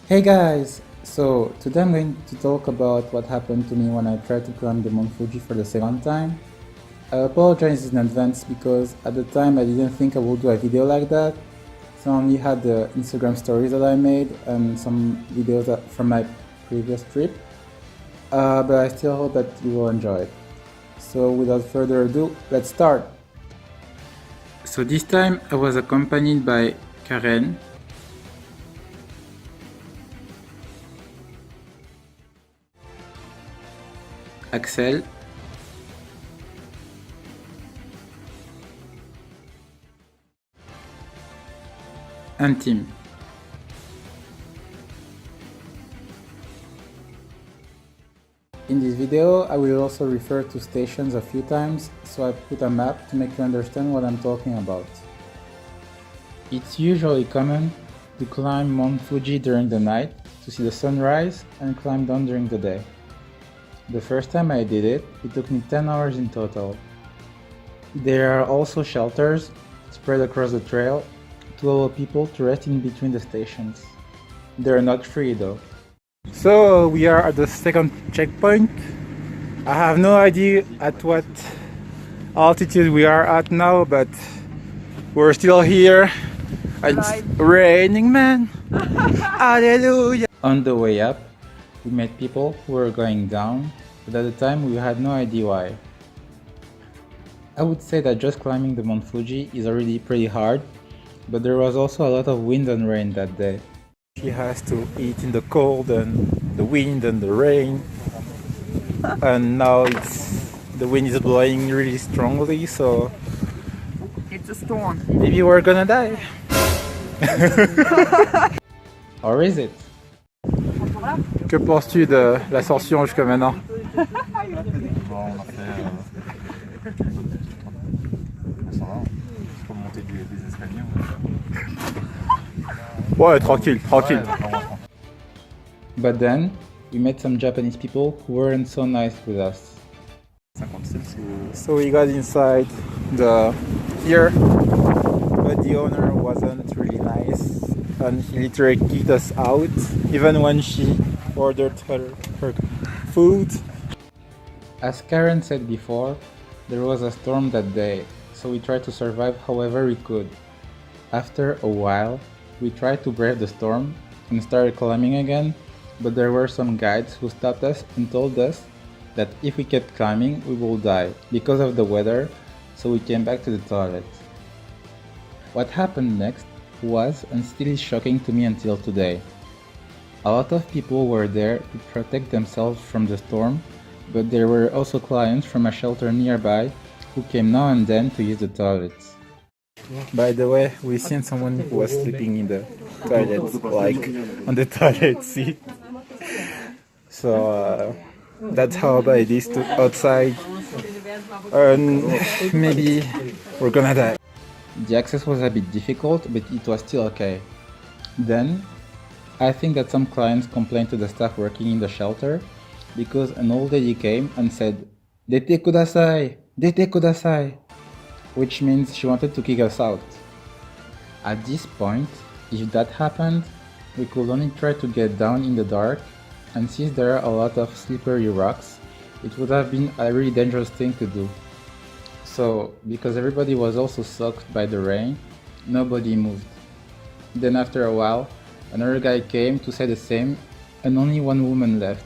Hey guys! So today I'm going to talk about what happened to me when I tried to climb the Mount Fuji for the second time. I apologize in advance because at the time I didn't think I would do a video like that. So I only had the Instagram stories that I made and some videos from my previous trip. But I still hope that you will enjoy it. So without further ado, let's start! So this time I was accompanied by Karen, Axel, and Tim. In this video, I will also refer to stations a few times, so I put a map to make you understand what I'm talking about. It's usually common to climb Mount Fuji during the night to see the sunrise and climb down during the day. The first time I did it, it took me 10 hours in total. There are also shelters spread across the trail to allow people to rest in between the stations. They're not free though. So we are at the second checkpoint. I have no idea at what altitude we are at now, but we're still here. It's raining, man. Hallelujah. On the way up, we met people who were going down, but at the time we had no idea why. I would say that just climbing the Mount Fuji is already pretty hard, but there was also a lot of wind and rain that day. She has to eat in the cold and the wind and the rain, and now the wind is blowing really strongly, so it's a storm. Maybe we're gonna die. Or is it? Que penses-tu de l'ascension jusqu'à maintenant? Bon, on a fait. Ça va, faut monter des escaliers. Ouais, tranquille, tranquille. Ouais, But then, we met some Japanese people who weren't so nice with us. 57 So we got inside here, but the owner wasn't really nice, and he literally kicked us out, even when she ordered her food. As Karen said before, there was a storm that day, so we tried to survive however we could. After a while, we tried to brave the storm and started climbing again, but there were some guides who stopped us and told us that if we kept climbing, we will die because of the weather, so we came back to the toilet. What happened next was and still is shocking to me until today. A lot of people were there to protect themselves from the storm, but there were also clients from a shelter nearby who came now and then to use the toilets. By the way, we seen someone who was sleeping in the toilet, like on the toilet seat. So that's how bad it is outside, and maybe we're gonna die. The access was a bit difficult, but it was still okay. Then, I think that some clients complained to the staff working in the shelter because an old lady came and said, "Dete kudasai! Dete kudasai!" which means she wanted to kick us out. At this point, if that happened, we could only try to get down in the dark, and since there are a lot of slippery rocks, it would have been a really dangerous thing to do. So, because everybody was also soaked by the rain, nobody moved. Then after a while, another guy came to say the same, and only one woman left.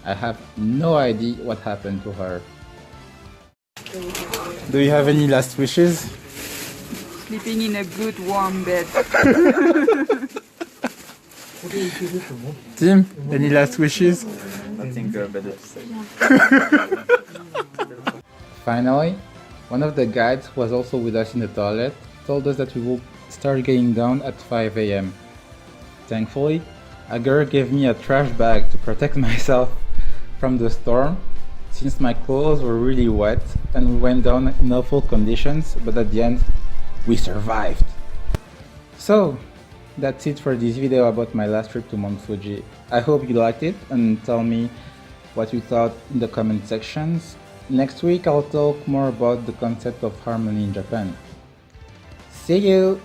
I have no idea what happened to her. Do you have any last wishes? Sleeping in a good warm bed. Tim, any last wishes? I think better to say. Finally, one of the guides who was also with us in the toilet told us that we will start getting down at 5 AM. Thankfully, a girl gave me a trash bag to protect myself from the storm, since my clothes were really wet and we went down in awful conditions, but at the end, we survived. So, that's it for this video about my last trip to Mount Fuji. I hope you liked it and tell me what you thought in the comment sections. Next week I'll talk more about the concept of harmony in Japan. See you!